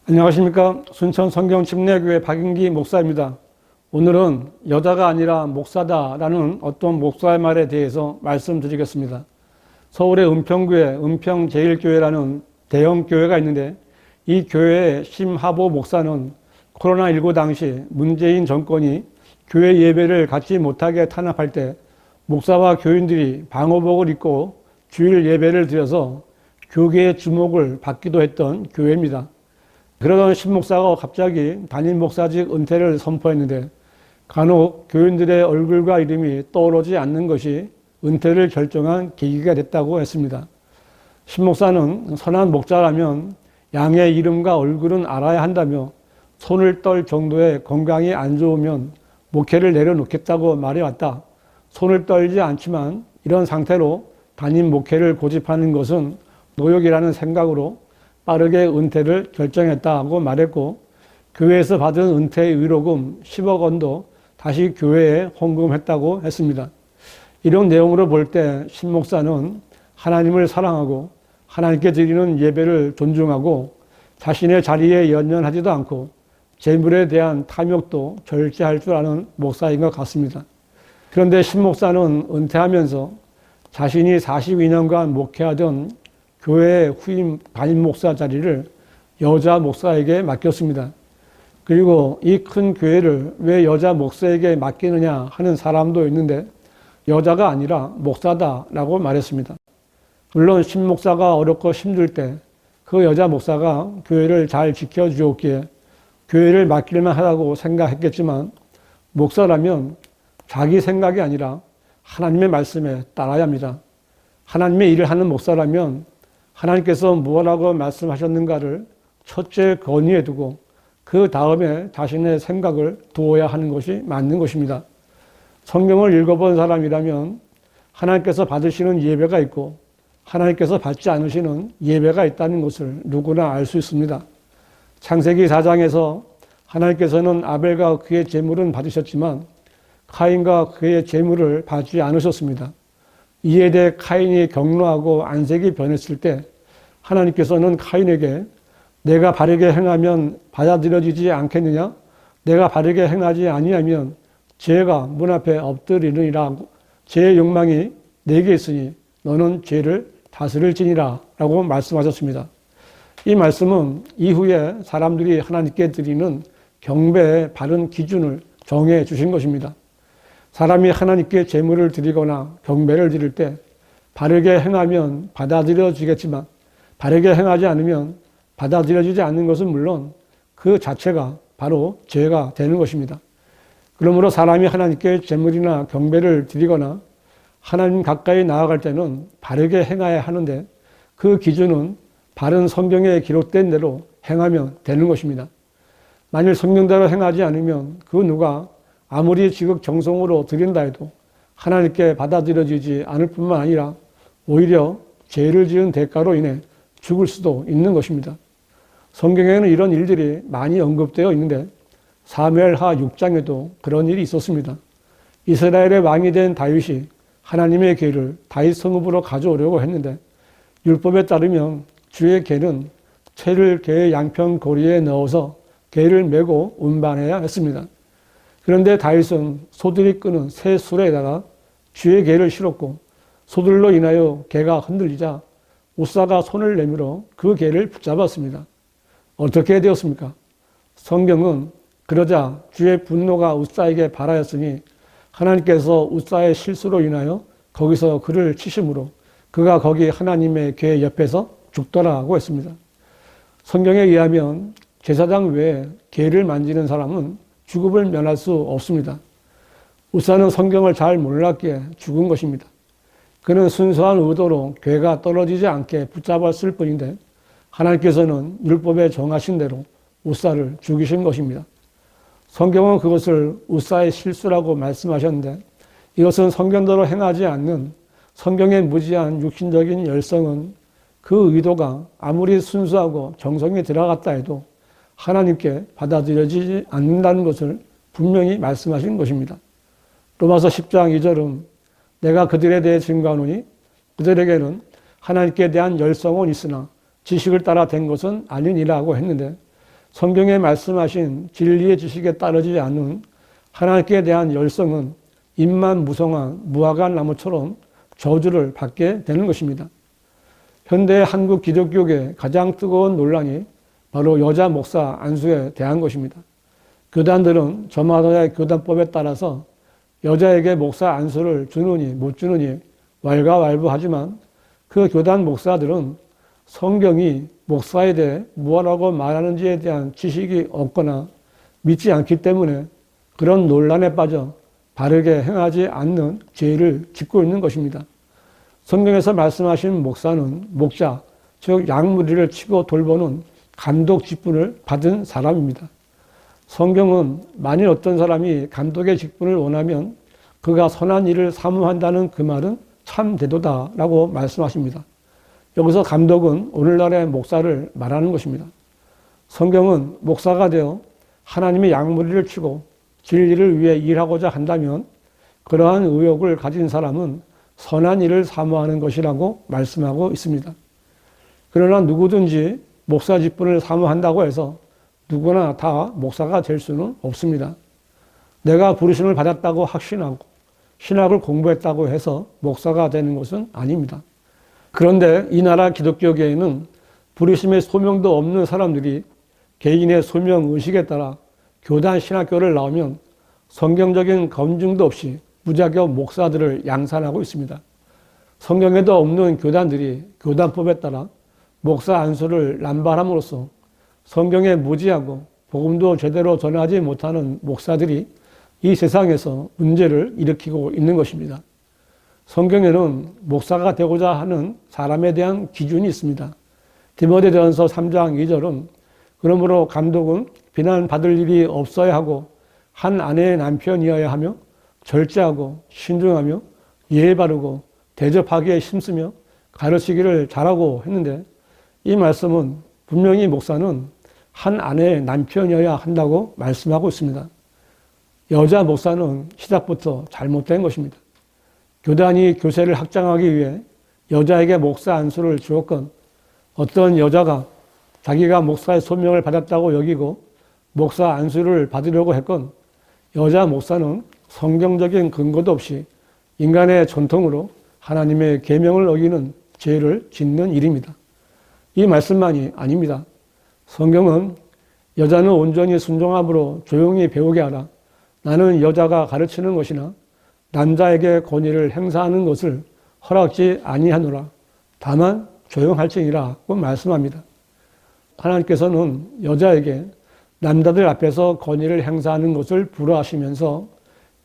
안녕하십니까. 순천 성경침례교회 박인기 목사입니다. 오늘은 여자가 아니라 목사다라는 어떤 목사의 말에 대해서 말씀드리겠습니다. 서울의 은평구에 은평제일교회라는 대형 교회가 있는데 이 교회의 심하보 목사는 코로나19 당시 문재인 정권이 교회 예배를 갖지 못하게 탄압할 때 목사와 교인들이 방호복을 입고 주일 예배를 드려서 교계의 주목을 받기도 했던 교회입니다. 그러던 신 목사가 갑자기 담임 목사직 은퇴를 선포했는데 간혹 교인들의 얼굴과 이름이 떠오르지 않는 것이 은퇴를 결정한 계기가 됐다고 했습니다. 신 목사는 선한 목자라면 양의 이름과 얼굴은 알아야 한다며 손을 떨 정도의 건강이 안 좋으면 목회를 내려놓겠다고 말해왔다. 손을 떨지 않지만 이런 상태로 담임 목회를 고집하는 것은 노역이라는 생각으로 빠르게 은퇴를 결정했다고 말했고 교회에서 받은 은퇴 의료금 10억 원도 다시 교회에 헌금했다고 했습니다. 이런 내용으로 볼 때 신 목사는 하나님을 사랑하고 하나님께 드리는 예배를 존중하고 자신의 자리에 연연하지도 않고 재물에 대한 탐욕도 절제할 줄 아는 목사인 것 같습니다. 그런데 신 목사는 은퇴하면서 자신이 42년간 목회하던 교회의 후임 담임 목사 자리를 여자 목사에게 맡겼습니다. 그리고 이 큰 교회를 왜 여자 목사에게 맡기느냐 하는 사람도 있는데 여자가 아니라 목사다라고 말했습니다. 물론 신 목사가 어렵고 힘들 때 그 여자 목사가 교회를 잘 지켜주었기에 교회를 맡길만 하다고 생각했겠지만 목사라면 자기 생각이 아니라 하나님의 말씀에 따라야 합니다. 하나님의 일을 하는 목사라면 하나님께서 무엇라고 말씀하셨는가를 첫째 건의해 두고 그 다음에 자신의 생각을 두어야 하는 것이 맞는 것입니다. 성경을 읽어본 사람이라면 하나님께서 받으시는 예배가 있고 하나님께서 받지 않으시는 예배가 있다는 것을 누구나 알 수 있습니다. 창세기 4장에서 하나님께서는 아벨과 그의 제물은 받으셨지만 카인과 그의 제물을 받지 않으셨습니다. 이에 대해 카인이 격노하고 안색이 변했을 때 하나님께서는 카인에게 내가 바르게 행하면 받아들여지지 않겠느냐? 내가 바르게 행하지 아니하면 죄가 문 앞에 엎드리느니라. 죄의 욕망이 내게 있으니 너는 죄를 다스릴지니라 라고 말씀하셨습니다. 이 말씀은 이후에 사람들이 하나님께 드리는 경배의 바른 기준을 정해 주신 것입니다. 사람이 하나님께 제물을 드리거나 경배를 드릴 때 바르게 행하면 받아들여지겠지만 바르게 행하지 않으면 받아들여지지 않는 것은 물론 그 자체가 바로 죄가 되는 것입니다. 그러므로 사람이 하나님께 제물이나 경배를 드리거나 하나님 가까이 나아갈 때는 바르게 행해야 하는데 그 기준은 바른 성경에 기록된 대로 행하면 되는 것입니다. 만일 성경대로 행하지 않으면 그 누가 아무리 지극정성으로 드린다 해도 하나님께 받아들여지지 않을 뿐만 아니라 오히려 죄를 지은 대가로 인해 죽을 수도 있는 것입니다. 성경에는 이런 일들이 많이 언급되어 있는데 사무엘하 6장에도 그런 일이 있었습니다. 이스라엘의 왕이 된 다윗이 하나님의 궤를 다윗 성읍으로 가져오려고 했는데 율법에 따르면 주의 궤는 채를 궤의 양편 고리에 넣어서 궤를 메고 운반해야 했습니다. 그런데 다윗은 소들이 끄는 새 수레에다가 주의 궤를 실었고 소들로 인하여 궤가 흔들리자 우사가 손을 내밀어 그 궤를 붙잡았습니다. 어떻게 되었습니까? 성경은 그러자 주의 분노가 우사에게 발하였으니 하나님께서 우사의 실수로 인하여 거기서 그를 치심으로 그가 거기 하나님의 궤 옆에서 죽더라고 했습니다. 성경에 의하면 제사장 외에 궤를 만지는 사람은 죽음을 면할 수 없습니다. 우사는 성경을 잘 몰랐기에 죽은 것입니다. 그는 순수한 의도로 궤가 떨어지지 않게 붙잡았을 뿐인데 하나님께서는 율법에 정하신 대로 우사를 죽이신 것입니다. 성경은 그것을 우사의 실수라고 말씀하셨는데 이것은 성경대로 행하지 않는 성경의 무지한 육신적인 열성은 그 의도가 아무리 순수하고 정성이 들어갔다 해도 하나님께 받아들여지지 않는다는 것을 분명히 말씀하신 것입니다. 로마서 10장 2절은 내가 그들에 대해 증거하노니 그들에게는 하나님께 대한 열성은 있으나 지식을 따라 된 것은 아니니라고 했는데 성경에 말씀하신 진리의 지식에 따르지 않는 하나님께 대한 열성은 잎만 무성한 무화과 나무처럼 저주를 받게 되는 것입니다. 현대 한국 기독교계 가장 뜨거운 논란이 바로 여자 목사 안수에 대한 것입니다. 교단들은 저마다의 교단법에 따라서 여자에게 목사 안수를 주느니 못 주느니 왈가왈부하지만 그 교단 목사들은 성경이 목사에 대해 무엇라고 말하는지에 대한 지식이 없거나 믿지 않기 때문에 그런 논란에 빠져 바르게 행하지 않는 죄를 짓고 있는 것입니다. 성경에서 말씀하신 목사는 목자, 즉 양무리를 치고 돌보는 감독 직분을 받은 사람입니다. 성경은 만일 어떤 사람이 감독의 직분을 원하면 그가 선한 일을 사모한다는 그 말은 참되도다라고 말씀하십니다. 여기서 감독은 오늘날의 목사를 말하는 것입니다. 성경은 목사가 되어 하나님의 양무리를 치고 진리를 위해 일하고자 한다면 그러한 의욕을 가진 사람은 선한 일을 사모하는 것이라고 말씀하고 있습니다. 그러나 누구든지 목사 직분을 사모한다고 해서 누구나 다 목사가 될 수는 없습니다. 내가 부르심을 받았다고 확신하고 신학을 공부했다고 해서 목사가 되는 것은 아닙니다. 그런데 이 나라 기독교계에는 부르심의 소명도 없는 사람들이 개인의 소명 의식에 따라 교단 신학교를 나오면 성경적인 검증도 없이 무자격 목사들을 양산하고 있습니다. 성경에도 없는 교단들이 교단법에 따라 목사 안수를 남발함으로써 성경에 무지하고 복음도 제대로 전하지 못하는 목사들이 이 세상에서 문제를 일으키고 있는 것입니다. 성경에는 목사가 되고자 하는 사람에 대한 기준이 있습니다. 디모데전서 3장 2절은 그러므로 감독은 비난받을 일이 없어야 하고 한 아내의 남편이어야 하며 절제하고 신중하며 예의 바르고 대접하기에 힘쓰며 가르치기를 잘하고 했는데 이 말씀은 분명히 목사는 한 아내의 남편이어야 한다고 말씀하고 있습니다. 여자 목사는 시작부터 잘못된 것입니다. 교단이 교세를 확장하기 위해 여자에게 목사 안수를 주었건 어떤 여자가 자기가 목사의 소명을 받았다고 여기고 목사 안수를 받으려고 했건 여자 목사는 성경적인 근거도 없이 인간의 전통으로 하나님의 계명을 어기는 죄를 짓는 일입니다. 이 말씀만이 아닙니다. 성경은 여자는 온전히 순종함으로 조용히 배우게 하라. 나는 여자가 가르치는 것이나 남자에게 권위를 행사하는 것을 허락지 아니하노라. 다만 조용할지니라고 말씀합니다. 하나님께서는 여자에게 남자들 앞에서 권위를 행사하는 것을 불허하시면서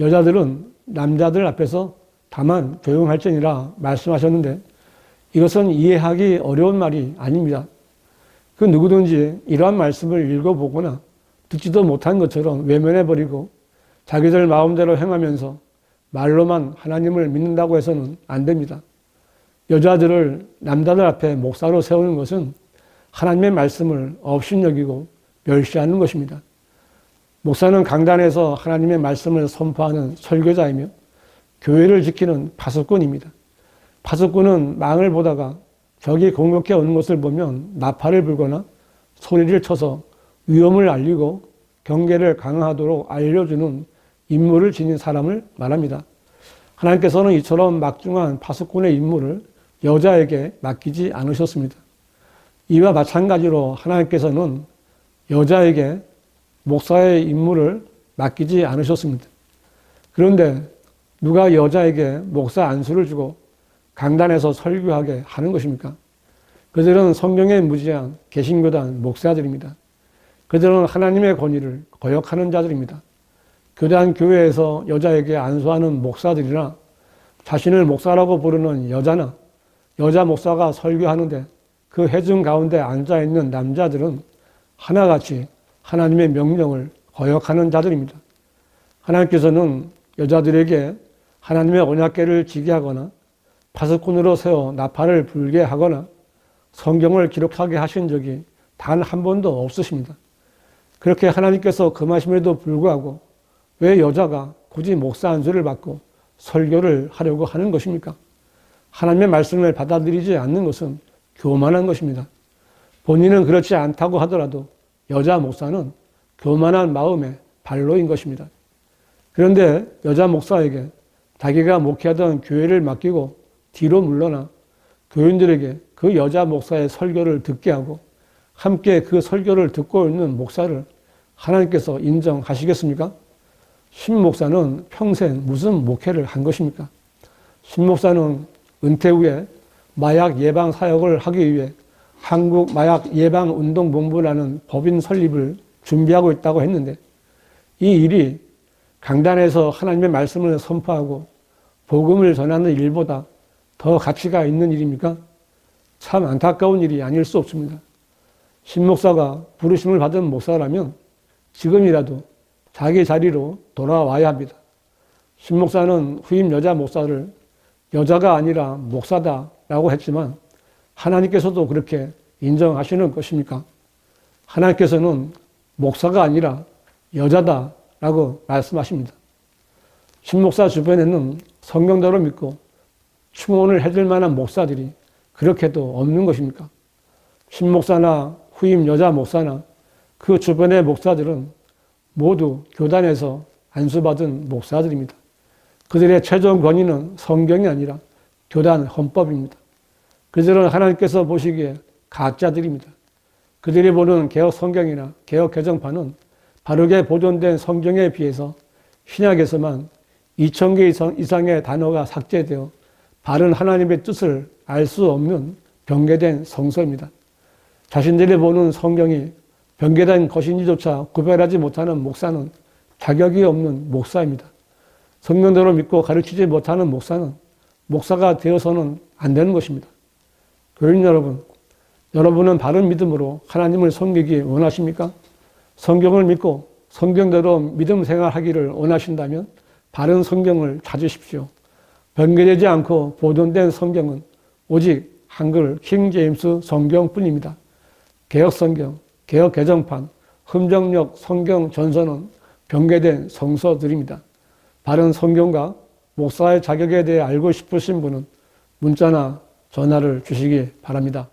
여자들은 남자들 앞에서 다만 조용할지니라 말씀하셨는데 이것은 이해하기 어려운 말이 아닙니다. 그 누구든지 이러한 말씀을 읽어보거나 듣지도 못한 것처럼 외면해버리고 자기들 마음대로 행하면서 말로만 하나님을 믿는다고 해서는 안 됩니다. 여자들을 남자들 앞에 목사로 세우는 것은 하나님의 말씀을 업신여기고 멸시하는 것입니다. 목사는 강단에서 하나님의 말씀을 선포하는 설교자이며 교회를 지키는 파수꾼입니다. 파수꾼은 망을 보다가 적이 공격해 오는 것을 보면 나팔을 불거나 소리를 쳐서 위험을 알리고 경계를 강화하도록 알려주는 임무를 지닌 사람을 말합니다. 하나님께서는 이처럼 막중한 파수꾼의 임무를 여자에게 맡기지 않으셨습니다. 이와 마찬가지로 하나님께서는 여자에게 목사의 임무를 맡기지 않으셨습니다. 그런데 누가 여자에게 목사 안수를 주고 강단에서 설교하게 하는 것입니까? 그들은 성경에 무지한 개신교단 목사들입니다. 그들은 하나님의 권위를 거역하는 자들입니다. 교단 교회에서 여자에게 안수하는 목사들이나 자신을 목사라고 부르는 여자나 여자 목사가 설교하는데 그 회중 가운데 앉아있는 남자들은 하나같이 하나님의 명령을 거역하는 자들입니다. 하나님께서는 여자들에게 하나님의 언약궤를 지게 하거나 파수꾼으로 세워 나팔을 불게 하거나 성경을 기록하게 하신 적이 단 한 번도 없으십니다. 그렇게 하나님께서 금하심에도 불구하고 왜 여자가 굳이 목사 안수를 받고 설교를 하려고 하는 것입니까? 하나님의 말씀을 받아들이지 않는 것은 교만한 것입니다. 본인은 그렇지 않다고 하더라도 여자 목사는 교만한 마음의 발로인 것입니다. 그런데 여자 목사에게 자기가 목회하던 교회를 맡기고 뒤로 물러나 교인들에게 그 여자 목사의 설교를 듣게 하고 함께 그 설교를 듣고 있는 목사를 하나님께서 인정하시겠습니까? 신 목사는 평생 무슨 목회를 한 것입니까? 신 목사는 은퇴 후에 마약 예방 사역을 하기 위해 한국 마약 예방 운동본부라는 법인 설립을 준비하고 있다고 했는데 이 일이 강단에서 하나님의 말씀을 선포하고 복음을 전하는 일보다 더 가치가 있는 일입니까? 참 안타까운 일이 아닐 수 없습니다. 신 목사가 부르심을 받은 목사라면 지금이라도 자기 자리로 돌아와야 합니다. 신 목사는 후임 여자 목사를 여자가 아니라 목사다라고 했지만 하나님께서도 그렇게 인정하시는 것입니까? 하나님께서는 목사가 아니라 여자다라고 말씀하십니다. 신 목사 주변에는 성경대로 믿고 충원을 해줄 만한 목사들이 그렇게도 없는 것입니까? 신 목사나 후임 여자 목사나 그 주변의 목사들은 모두 교단에서 안수받은 목사들입니다. 그들의 최종 권위는 성경이 아니라 교단 헌법입니다. 그들은 하나님께서 보시기에 가짜들입니다. 그들이 보는 개혁 성경이나 개혁 개정판은 바르게 보존된 성경에 비해서 신약에서만 2000개 이상의 단어가 삭제되어 바른 하나님의 뜻을 알 수 없는 변개된 성서입니다. 자신들이 보는 성경이 변개된 것인지조차 구별하지 못하는 목사는 자격이 없는 목사입니다. 성경대로 믿고 가르치지 못하는 목사는 목사가 되어서는 안 되는 것입니다. 교인 여러분, 여러분은 바른 믿음으로 하나님을 섬기기 원하십니까? 성경을 믿고 성경대로 믿음 생활하기를 원하신다면 바른 성경을 찾으십시오. 변개되지 않고 보존된 성경은 오직 한글 킹 제임스 성경뿐입니다. 개혁 성경, 개혁 개정판, 흠정역 성경 전서는 변개된 성서들입니다. 바른 성경과 목사의 자격에 대해 알고 싶으신 분은 문자나 전화를 주시기 바랍니다.